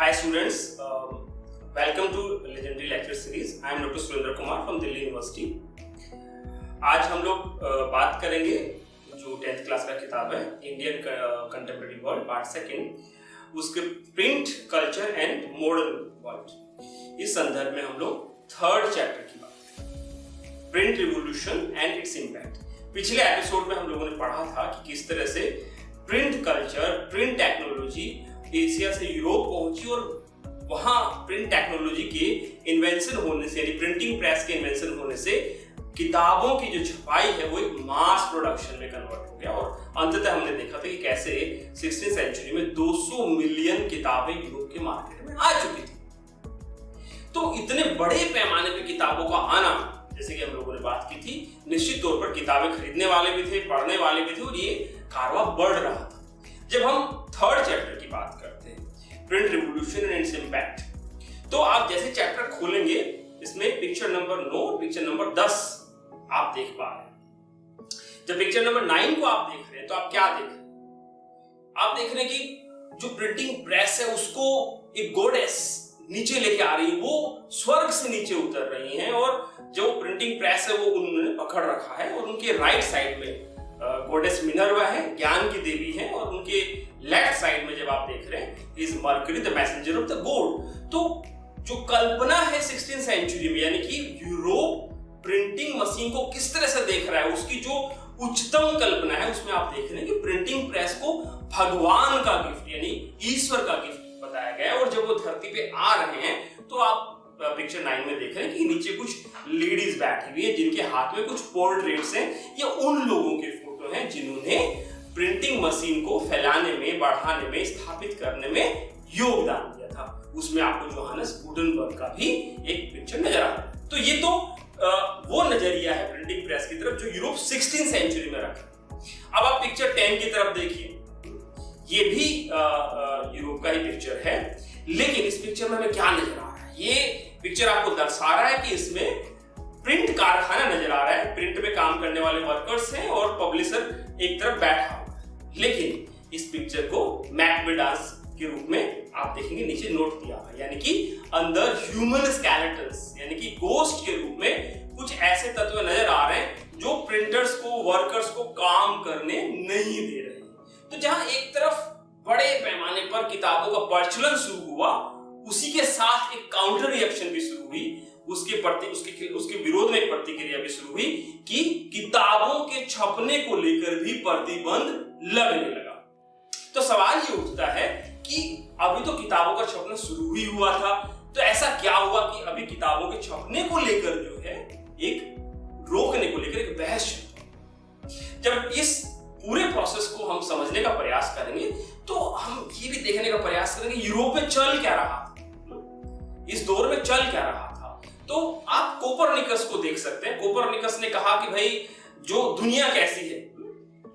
Hi students, welcome to Legendary Lecture Series. I am Dr. Surendra Kumar from Delhi University. आज हम लोग बात करेंगे जो 10th क्लास का किताब है Indian contemporary world part second, उसके print culture and modern world. इस संदर्भ में हम लोग थर्ड चैप्टर की बात करेंगे, print revolution and its impact. पिछले एपिसोड में हम लोगों ने पढ़ा था कि किस तरह से print culture, print technology Asia से यूरोप पहुंची और वहां प्रिंट टेक्नोलॉजी के इन्वेंशन होने से, यानी प्रिंटिंग प्रेस के इन्वेंशन होने से किताबों की जो छपाई है वो एक मास प्रोडक्शन में कन्वर्ट हो गया और अंततः हमने देखा था कि कैसे 16वीं सेंचुरी में 200 मिलियन किताबें यूरोप के मार्केट में आ चुकी थी। तो इतने बड़े पैमाने पे किताबों का आना, जैसे कि हम लोगों ने बात की थी, निश्चित तौर पर किताबें खरीदने वाले भी थे, पढ़ने वाले भी थे और ये कारवां बढ़ रहा था। जब हम थर्ड चैप्टर की बात करते हैं, print revolution and its impact, तो आप जैसे चैप्टर खोलेंगे इसमें पिक्चर नंबर 10 आप देख पा रहे हैं। जब पिक्चर नंबर 9 को आप देख रहे हैं तो आप क्या देख रहे हैं? आप देख रहे हैं कि जो प्रिंटिंग प्रेस है उसको एक गॉडेस नीचे लेके आ रही है, वो स्वर्ग से नीचे उतर रही हैं और जो प्रिंटिंग प्रेस है वो उन्होंने पकड़ रखा है और उनके राइट साइड में गॉडेस मिनर्वा है, ज्ञान की देवी है, और उनके लेफ्ट साइड में जब आप देख रहे हैं is mercury the messenger of the God. तो जो कल्पना है 16वीं सेंचुरी में, यानी कि यूरोप प्रिंटिंग मशीन को किस तरह से देख रहा है, उसकी जो उच्चतम कल्पना है उसमें आप देख रहे हैं कि प्रिंटिंग प्रेस को भगवान का गिफ्ट यानी ईश्वर का गिफ्ट बताया गया है। और जब वो धरती पे आ रहे हैं तो आप पिक्चर 9 में देख रहे हैं कि नीचे कुछ लेडीज बैठी हुई है जिनके हाथ में कुछ पोर्ट्रेट्स हैं। ये उन लोगों के फोटो हैं जिन्होंने प्रिंटिंग मशीन को फैलाने में, बढ़ाने में, स्थापित करने में योगदान दिया था। उसमें आपको जोहानस गुटेनबर्ग का भी एक पिक्चर नजर आ रहा है। तो ये तो वो नजरिया है प्रिंटिंग प्रेस की तरफ जो यूरोप 16वीं सेंचुरी में रखा। अब आप पिक्चर 10 की तरफ देखिए, ये भी यूरोप का ही पिक्चर है, लेकिन इस पिक्चर में हमें क्या नजर आ रहा है? ये पिक्चर आपको दर्शा रहा है कि इसमें प्रिंट कारखाना नजर आ रहा है, प्रिंट में काम करने वाले वर्कर्स हैं और पब्लिशर एक तरफ बैठा हुआ है। लेकिन इस पिक्चर को मैकबेडास के रूप में आप देखेंगे नीचे नोट दिया हुआ है, यानी कि अंदर ह्यूमन स्केलेटन्स यानी कि गोस्ट के रूप में कुछ ऐसे तत्व नजर आ रहे हैं जो प्रिंटर्स को, वर्कर्स को काम करने नहीं दे रहे। तो जहां एक तरफ बड़े पैमाने पर किताबों का प्रचलन शुरू हुआ, उसी के साथ एक काउंटर रिएक्शन भी शुरू हुई, उसके विरोध में एक प्रतिक्रिया भी शुरू हुई कि किताबों के छपने को लेकर भी प्रतिबंध लगने लगा। तो सवाल ये उठता है कि अभी तो किताबों का छपना शुरू ही हुआ था, तो ऐसा क्या हुआ कि अभी किताबों के छपने को लेकर जो है एक रोकने को लेकर एक बहस। जब इस पूरे प्रोसेस को हम समझने का प्रयास करेंगे तो हम ये भी देखने का प्रयास करेंगे यूरोप में चल क्या रहा था, इस दौर में चल क्या रहा था। तो आप कोपरनिकस को देख सकते हैं। कोपरनिकस ने कहा कि भाई जो दुनिया कैसी है,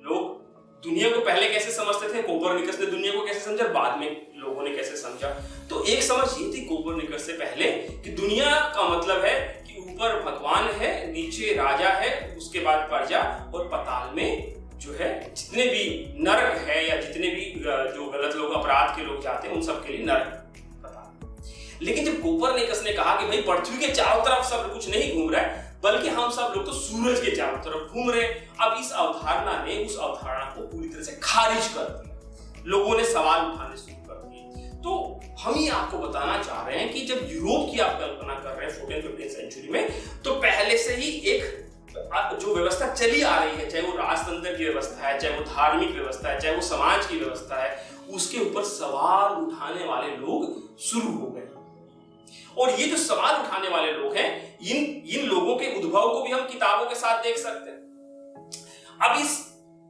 लोग दुनिया को पहले कैसे समझते थे, कोपरनिकस ने दुनिया को कैसे समझा, बाद में लोगों ने कैसे समझा। तो एक समझ ये थी कोपरनिकस से पहले कि दुनिया का मतलब है कि ऊपर भगवान है, नीचे राजा है, उसके बाद प्रजा, और पाताल में जो है जितने भी नरक है या जितने भी जो गलत लोग, अपराध के लोग जाते हैं, उन सब के लिए नरक पाताल। लेकिन जब कोपरनिकस ने कहा कि भाई पृथ्वी के चारों तरफ सब कुछ नहीं घूम रहा है, बल्कि हम सब लोग तो सूरज के चारों तरफ घूम रहे, अब इस अवधारणा ने उस अवधारणा को पूरी तरह से खारिज कर दिया। लोगों ने सवाल उठाने शुरू कर दिए। तो हम ही आपको बताना चाह रहे हैं कि जब यूरोप की आप कल्पना कर रहे हैं 14वीं सेंचुरी में, तो पहले से ही एक जो व्यवस्था चली आ रही है, चाहे वो राजतंत्र की व्यवस्था है, चाहे वो धार्मिक व्यवस्था है, चाहे वो समाज की व्यवस्था है, उसके ऊपर सवाल उठाने वाले लोग शुरू हो गए। और ये जो सवाल उठाने वाले लोग हैं, इन लोगों के उद्भव को भी हम किताबों के साथ देख सकते हैं। अब इस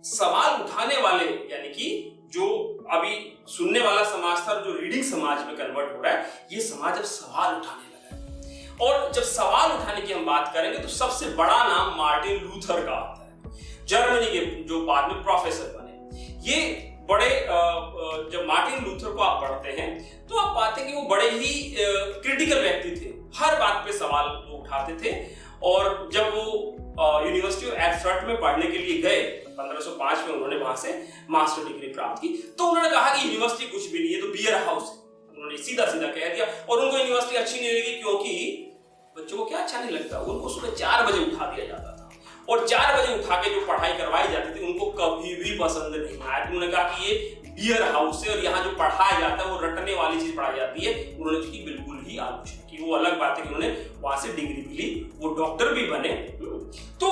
सवाल उठाने वाले, यानी कि जो अभी सुनने वाला समाज था, जो रीडिंग समाज में कन्वर्ट हो रहा है, ये समाज अब सवाल उठाने लगा है। और जब सवाल उठाने की हम बात करेंगे तो सबसे बड़ा नाम मार्टिन लूथर का आता है, जर्मनी के, जो बाद में प्रोफेसर बने। ये बड़े जब मार्टिन लूथर को आप पढ़ते हैं तो आप पाते हैं कि वो बड़े ही क्रिटिकल व्यक्ति थे, हर बात पे सवाल वो उठाते थे। और जब वो यूनिवर्सिटी ऑफ एर्फर्ट में पढ़ने के लिए गए 1505 में, उन्होंने वहां से मास्टर डिग्री प्राप्त की, तो उन्होंने कहा कि यूनिवर्सिटी कुछ भी नहीं है, तो बियर हाउस है। उन्होंने सीधा सीधा कह दिया। और उनको यूनिवर्सिटी अच्छी नहीं लगी क्योंकि बच्चों को क्या अच्छा नहीं लगता, उनको सुबह 4 बजे उठा दिया जाता था और 4 बजे उठा के जो पढ़ाई करवाई जाती थी उनको कभी भी पसंद नहीं आया। उन्होंने कहा कि ये बियर हाउस है और यहाँ जो पढ़ाया जाता है वो रटने वाली चीज पढ़ाई जाती है। उन्होंने उसकी बिल्कुल ही आलोचना की। वो अलग बात है कि उन्होंने वहां से डिग्री भी ली, वो डॉक्टर भी बने। तो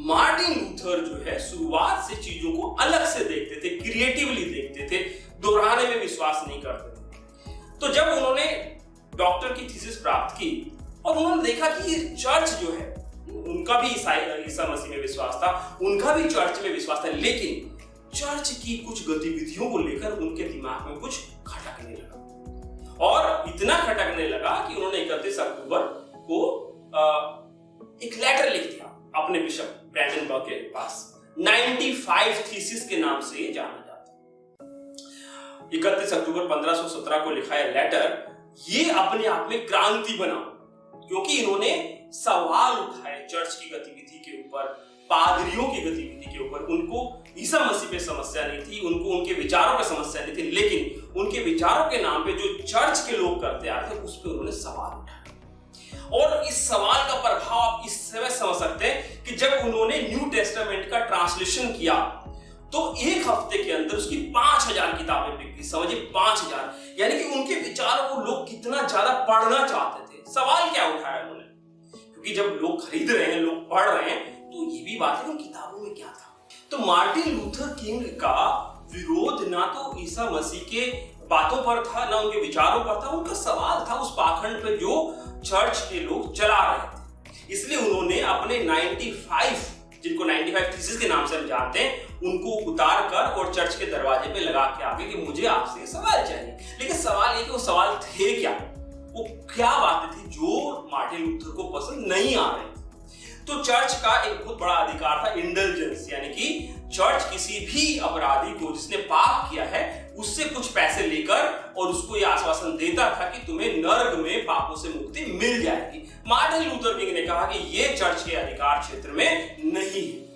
मार्टिन लूथर जो है शुरुआत से चीजों को अलग से देखते थे, क्रिएटिवली देखते थे, दोहराने में विश्वास नहीं करते थे। तो जब उन्होंने डॉक्टर की थीसिस प्राप्त की और उन्होंने देखा कि ये चर्च जो है उनका भी ईसा मसीह में विश्वास था, उनका भी चर्च में विश्वास था, लेकिन चर्च की कुछ गतिविधियों को लेकर उनके दिमाग में कुछ खटकने लगा। और इतना खटकने लगा कि उन्होंने 31 अक्टूबर को एक लेटर लिख दिया अपने बिशप ब्रैंडनबर्ग के पास। 95 थीसिस के नाम से ये जाना जाता है। 31 अक्टूबर 1517 को लिखा है लेटर। ये अपने आप में क्रांति बना क्योंकि इन्होंने सवाल उठाए चर्च की गतिविधि के ऊपर, पादरियों की गतिविधि के ऊपर। उनको ईसा मसीह पे समस्या नहीं थी, उनको उनके विचारों पे समस्या नहीं थी, लेकिन उनके विचारों के नाम पे जो चर्च के लोग करते आ रहे थे उस पे उन्होंने सवाल उठाया। और इस सवाल का प्रभाव आप इस समय समझ सकते हैं कि जब उन्होंने न्यू टेस्टामेंट का ट्रांसलेशन किया तो एक हफ्ते के अंदर उसकी 5000 किताबें बिकी। समझिए 5000, यानी कि उनके विचारों को लोग कितना ज्यादा पढ़ना चाहते थे। सवाल क्या उठाया उन्होंने, क्योंकि जब लोग खरीद रहे हैं, लोग पढ़ रहे हैं, तो ये भी बात है कि उन किताबों में क्या था। तो मार्टिन लूथर किंग का विरोध ना तो ईसा मसीह के बातों पर था, ना उनके विचारों पर था, उनका सवाल था उस पाखंड पे जो चर्च के लोग चला रहे थे। इसलिए उन्होंने अपने 95, जिनको 95 थीसिस के नाम से हम जानते हैं, उनको उतार कर और चर्च के दरवाजे पे लगा के आगे कि मुझे आपसे सवाल चाहिए। लेकिन सवाल ये कि वो सवाल थे क्या, वो क्या बातें थी जो मार्टिन लूथर को पसंद नहीं आ रही। तो चर्च का एक बहुत बड़ा अधिकार था इंडल्जेंस, यानी कि चर्च किसी भी अपराधी को जिसने पाप किया है उससे कुछ पैसे लेकर और उसको यह आश्वासन देता था कि तुम्हें नर्क में पापों से मुक्ति मिल जाएगी। मार्टिन लूथर किंग ने कहा कि यह चर्च के अधिकार क्षेत्र में नहीं है।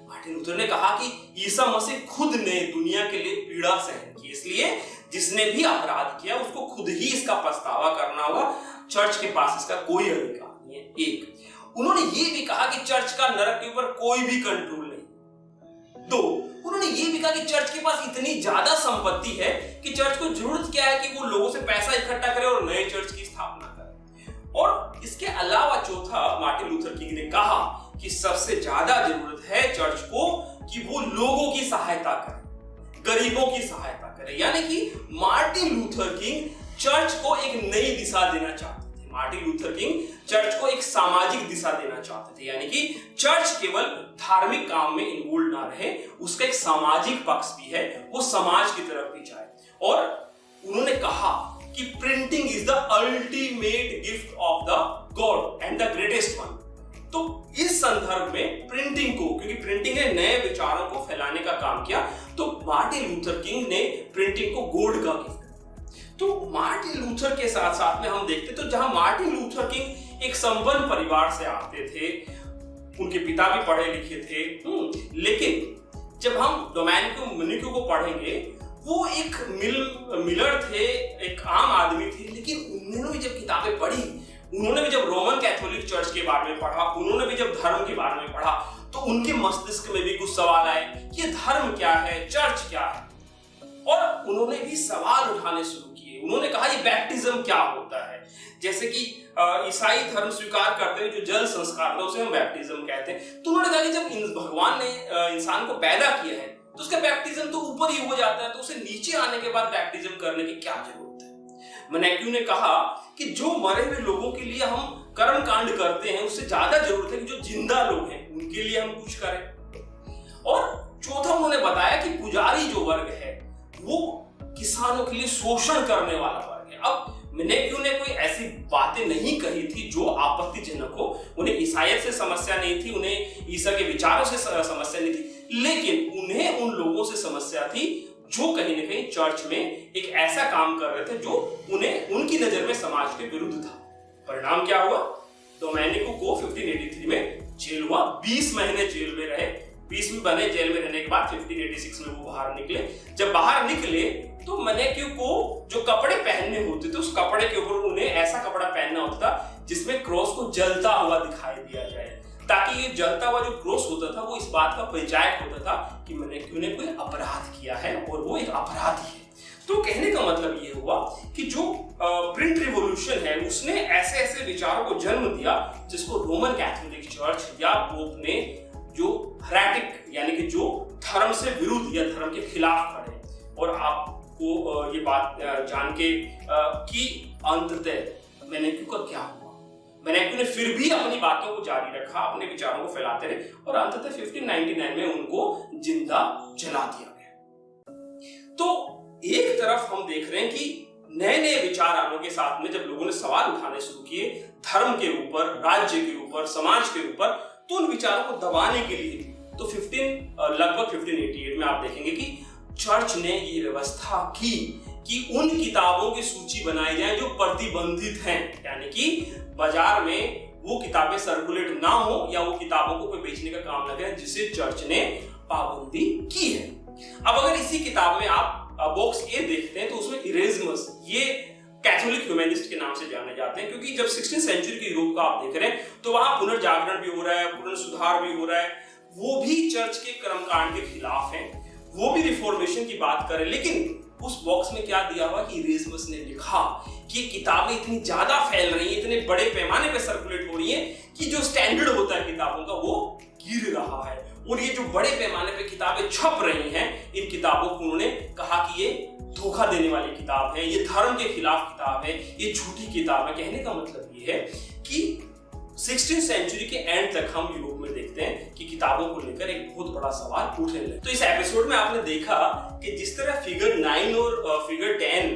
मार्टिन लूथर ने कहा कि ईसा मसीह खुद ने दुनिया के लिए पीड़ा सहन की, इसलिए जिसने भी अपराध किया उसको खुद ही इसका पछतावा करना होगा, चर्च के पास इसका कोई अधिकार नहीं है। एक, उन्होंने ये भी कहा कि चर्च का नरक के ऊपर कोई भी कंट्रोल नहीं। दो, उन्होंने ये भी कहा कि चर्च के पास इतनी ज्यादा संपत्ति है कि चर्च को जरूरत क्या है कि वो लोगों से पैसा इकट्ठा करे और नए चर्च की स्थापना करे। और इसके अलावा चौथा, मार्टिन लूथर किंग ने कहा कि सबसे ज्यादा जरूरत है चर्च को कि वो लोगों की सहायता करे, गरीबों की सहायता करे। यानी कि मार्टिन लूथर किंग चर्च को एक नई दिशा देना चाहते थे। मार्टिन लूथर किंग चर्च को एक सामाजिक दिशा देना चाहते थे, यानी कि चर्च केवल धार्मिक काम में इन्वॉल्व ना रहे, उसका एक सामाजिक पक्ष भी है, वो समाज की तरफ भी जाए। और उन्होंने कहा कि printing is the ultimate gift of the God and the greatest one. तो इस संदर्भ में प्रिंटिंग को, क्योंकि प्रिंटिंग ने नए विचारों को फैलाने का काम किया, तो मार्टिन लूथर किंग ने प्रिंटिंग को गॉड का गिफ्ट। तो मार्टिन लूथर के साथ साथ में हम देखते तो जहां मार्टिन लूथर किंग एक संपन्न परिवार से आते थे, उनके पिता भी पढ़े लिखे थे, लेकिन जब हम डोमेनिको मुनिको को पढ़ेंगे, वो एक मिलर थे, एक आम आदमी थे, लेकिन उन्होंने भी जब किताबें पढ़ी, उन्होंने भी जब रोमन कैथोलिक चर्च के बारे में पढ़ा, उन्होंने भी जब धर्म के बारे में पढ़ा, तो उनके मस्तिष्क में भी कुछ सवाल आए कि धर्म क्या है, चर्च क्या है, और उन्होंने भी सवाल उठाने शुरू किए। उन्होंने कहा ये बैप्टिज्म क्या होता है। जैसे कि ईसाई धर्म स्वीकार करते हैं जो जल संस्कार होता है उसे हम बैप्टिज्म कहते हैं। तो उन्होंने कहा कि जब भगवान ने इंसान को पैदा किया है तो उसका बैप्टिज्म तो ऊपर ही हो जाता है, तो उसे नीचे आने के बाद बैप्टिज्म करने की क्या जरूरत है। मैनेक्यू ने कहा कि जो मरे हुए लोगों के लिए हम कर्म कांड करते हैं उससे ज्यादा जरूरत है कि जो जिंदा लोग हैं उनके लिए हम कुछ करें। और चौथा उन्होंने बताया कि पुजारी जो वर्ग है वो किसानों के लिए शोषण करने वाला वर्ग है। अब मैनेक्यू ने कोई ऐसी बातें नहीं कही थी जो आपत्तिजनक हो, उन्हें ईसाइयत से समस्या नहीं थी, उन्हें ईसा के विचारों से समस्या नहीं थी, लेकिन उन्हें उन लोगों से समस्या थी जो कहीं ना कहीं चर्च में एक ऐसा काम कर रहे थे जो उन्हें उनकी नजर में समाज के विरुद्ध था। परिणाम क्या हुआ? डोमेनिको को 1583 में जेल हुआ, 20 महीने जेल में रहे। 20 में बने जेल में रहने के बाद 1586 में वो बाहर निकले। जब बाहर निकले तो मैनेक्यू को जो कपड़े पहनने होते थे उस कपड़े के ऊपर उन्हें ऐसा कपड़ा पहनना होता था जिसमें क्रॉस को जलता हुआ दिखाई दिया जाए, ताकि ये जलता हुआ जो क्रॉस होता था वो इस बात का परिचायक होता था कि मैनेक्यू ने कोई अपराध किया है और वो एक अपराधी है। तो कहने का मतलब ये हुआ कि जो प्रिंट रिवॉल्यूशन है उसने ऐसे ऐसे विचारों को जन्म दिया जिसको रोमन कैथोलिक चर्च या पोप ने जो हेरेटिक यानी कि जो धर्म से विरुद्ध या धर्म के खिलाफ खड़े। और आपको ये बात जान के कि अंततः मैनेक्यू का क्या हुआ, मैनेक्यू ने फिर भी अपनी बातों को जारी रखा, अपने विचारों को फैलाते रहे और अंततः 1599 में उनको जिंदा जला दिया गया। तो एक तरफ हम देख रहे हैं कि नए नए विचार आने के साथ में जब लोगों ने सवाल उठाने शुरू किए धर्म के ऊपर, राज्य के ऊपर, समाज के ऊपर, तो उन विचारों को दबाने के लिए तो लगभग 1588 में आप देखेंगे कि चर्च ने ये व्यवस्था की कि उन किताबों की सूची बनाई जाए जो प्रतिबंधित हैं, यानी कि बाजार में वो किताबें सर्कुलेट ना हो या वो किताबों को कोई बेचने का काम लगे जिसे चर्च ने पाबंदी की है। अब अगर इसी किताब में आप बॉक्स ए देखते हैं तो उसमें इरेज्मस ये कैथोलिक ह्यूमैनिस्ट के नाम से जाने जाते हैं, क्योंकि जब 16th सेंचुरी के यूरोप का आप देख रहे हैं तो वहां पुनर्जागरण भी हो रहा है, पुनर्सुधार भी हो रहा है, वो भी चर्च के कर्मकांड के खिलाफ हैं, वो भी रिफॉर्मेशन की बात करें। लेकिन उस बॉक्स में क्या दिया हुआ कि इरेज्मस ने लिखा कि किताबें इतनी ज्यादा फैल रही हैं, इतने बड़े पैमाने पे सर्कुलेट हो रही हैं कि जो स्टैंडर्ड होता है किताबों का वो गिर रहा है। और ये जो बड़े पैमाने पे किताबें छप रही हैं, इन किताबों को उन्होंने कहा कि ये धोखा देने वाली किताब है, ये धर्म के खिलाफ किताब है, ये झूठी किताब है। कहने का मतलब ये है कि 16th सेंचुरी के एंड तक हम यूरोप में देखते हैं कि किताबों को लेकर एक बहुत बड़ा सवाल उठने लगे। तो इस एपिसोड में आपने देखा कि जिस तरह फिगर 9 और फिगर 10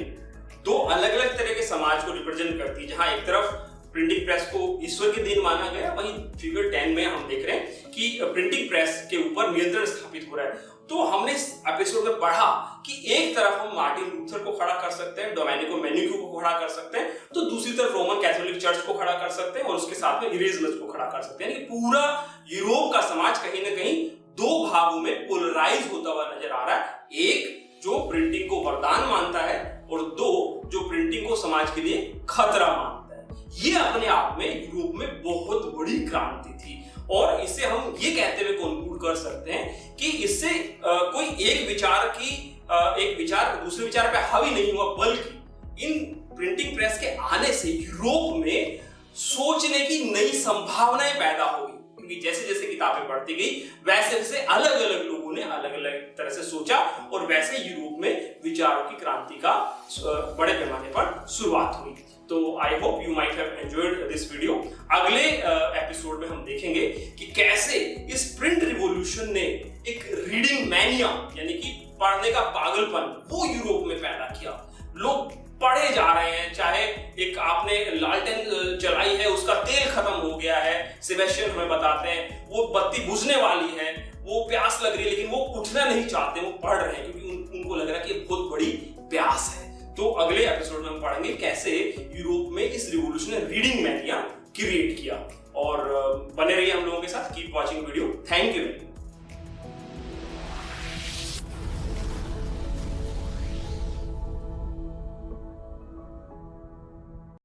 दो अलग अलग तरह के समाज को रिप्रेजेंट करती है, जहां एक तरफ प्रिंटिंग प्रेस को ईश्वर के देन माना गया, वहीं फिगर 10 में हम देख रहे हैं कि प्रिंटिंग प्रेस के ऊपर नियंत्रण स्थापित हो रहा है। तो हमने इस एपिसोड में पढ़ा कि एक तरफ हम मार्टिन लूथर को खड़ा कर सकते हैं, डोमेनिको मैनेक्यू को खड़ा कर सकते हैं, तो दूसरी तरफ रोमन कैथोलिक चर्च को खड़ा कर सकते हैं और उसके साथ में इरेज्मस को खड़ा कर सकते हैं। यानी पूरा यूरोप का समाज कहीं ना कहीं दो भागों में पोलराइज होता हुआ नजर आ रहा है, एक जो प्रिंटिंग को वरदान मानता है और दो जो प्रिंटिंग को समाज के लिए खतरा मानता है। ये अपने आप में यूरोप में बहुत बड़ी क्रांति थी और इसे हम ये कहते हुए कंक्लूड कर सकते हैं कि इससे कोई एक विचार दूसरे विचार पे हावी नहीं हुआ, बल्कि इन प्रिंटिंग प्रेस के आने से यूरोप में सोचने की नई संभावनाएं पैदा हो गई, क्योंकि जैसे जैसे किताबें बढ़ती गई वैसे वैसे अलग अलग लोगों ने अलग अलग तरह से सोचा और वैसे यूरोप में विचारों की क्रांति का बड़े पैमाने पर शुरुआत हुई। तो I hope you might have enjoyed this video. अगले एपिसोड में हम देखेंगे कि कैसे इस प्रिंट रिवॉल्यूशन ने एक रीडिंग मैनिया यानी कि पढ़ने का पागलपन वो यूरोप में पैदा किया। लोग पढ़े जा रहे हैं, चाहे एक आपने लालटेन जलाई है उसका तेल खत्म हो गया है, सेबेस्टियन हमें बताते हैं वो बत्ती बुझने वाली है, वो प्यास लग रही है लेकिन वो उठना नहीं चाहते, वो पढ़ रहे हैं क्योंकि उनको लग रहा है कि बहुत बड़ी प्यास है। तो अगले एपिसोड में हम पढ़ेंगे कैसे यूरोप में इस रिवॉल्यूशन ने रीडिंग मैनिया क्रिएट किया।